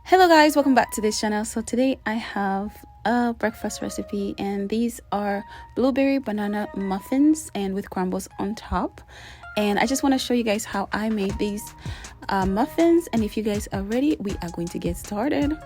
Hello guys, welcome back to this channel. So today I have a breakfast recipe, and these are blueberry banana muffins and with crumbles on top. And I just want to show you guys how I made these muffins, and if you guys are ready, we are going to get started.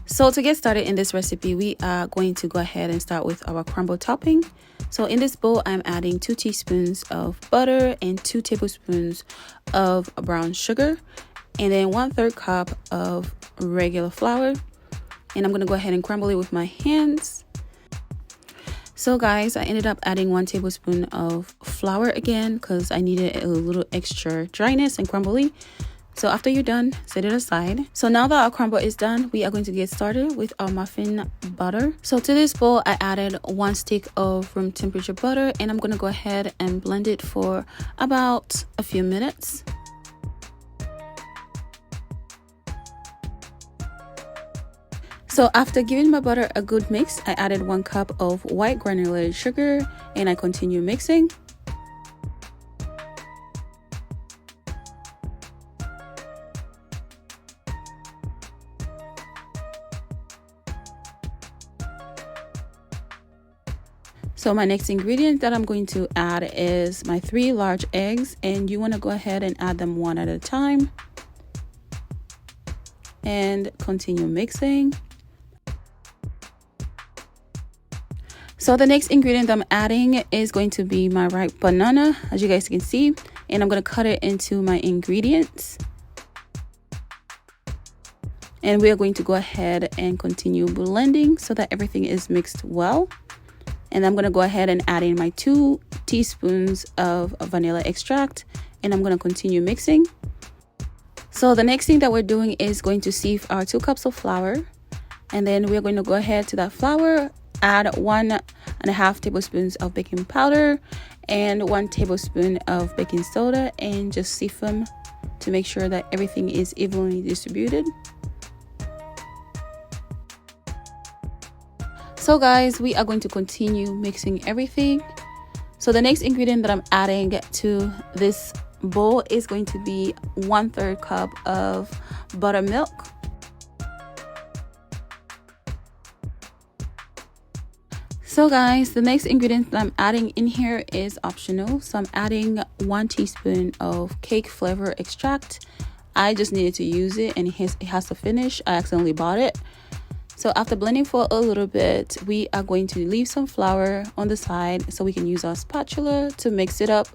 So to get started in this recipe, we are going to go ahead and start with our crumble topping. So in this bowl, I'm adding 2 teaspoons of butter and 2 tablespoons of brown sugar, and then 1/3 cup of regular flour. And I'm going to go ahead and crumble it with my hands. So guys, I ended up adding 1 tablespoon of flour again because I needed a little extra dryness and crumbly. So after you're done, set it aside. So now that our crumble is done, we are going to get started with our muffin batter. So to this bowl, I added 1 stick of room temperature butter, and I'm going to go ahead and blend it for about a few minutes. So after giving my butter a good mix, I added 1 cup of white granulated sugar, and I continue mixing. So my next ingredient that I'm going to add is my 3 large eggs, and you want to go ahead and add them one at a time and continue mixing. So the next ingredient I'm adding is going to be my ripe banana, as you guys can see, and I'm going to cut it into my ingredients. And we are going to go ahead and continue blending so that everything is mixed well. And I'm going to go ahead and add in my 2 teaspoons of vanilla extract, and I'm going to continue mixing. So the next thing that we're doing is going to sieve our 2 cups of flour, and then we're going to go ahead to that flour, add 1.5 tablespoons of baking powder and 1 tablespoon of baking soda, and just sieve them to make sure that everything is evenly distributed. So guys, we are going to continue mixing everything. So the next ingredient that I'm adding to this bowl is going to be 1/3 cup of buttermilk. So guys, the next ingredient that I'm adding in here is optional. So I'm adding 1 teaspoon of cake flavor extract. I just needed to use it, and it has to finish. I accidentally bought it. So after blending for a little bit, we are going to leave some flour on the side so we can use our spatula to mix it up.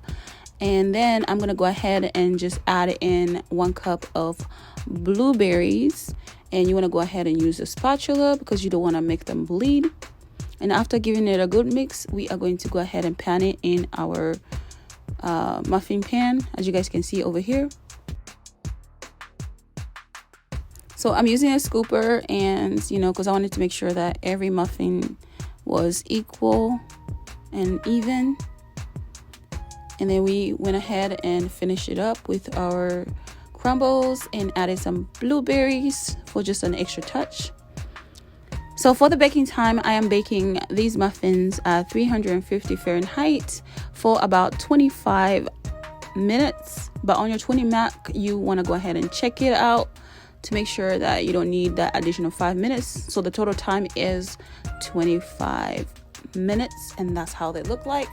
And then I'm going to go ahead and just add in 1 cup of blueberries. And you want to go ahead and use a spatula because you don't want to make them bleed. And after giving it a good mix, we are going to go ahead and pan it in our muffin pan, as you guys can see over here. So I'm using a scooper, and because I wanted to make sure that every muffin was equal and even. And then we went ahead and finished it up with our crumbles and added some blueberries for just an extra touch. So for the baking time, I am baking these muffins at 350 Fahrenheit for about 25 minutes. But on your 20 Mac, you want to go ahead and check it out to make sure that you don't need that additional 5 minutes. So the total time is 25 minutes, and that's how they look like.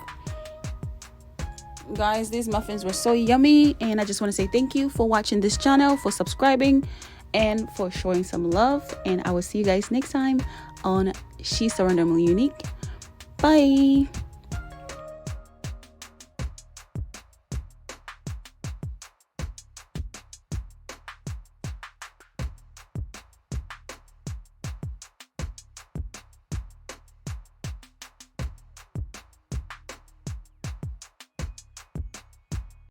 Guys, these muffins were so yummy, and I just want to say thank you for watching this channel, for subscribing, and for showing some love. And I will see you guys next time on She's So Randomly Unique. Bye.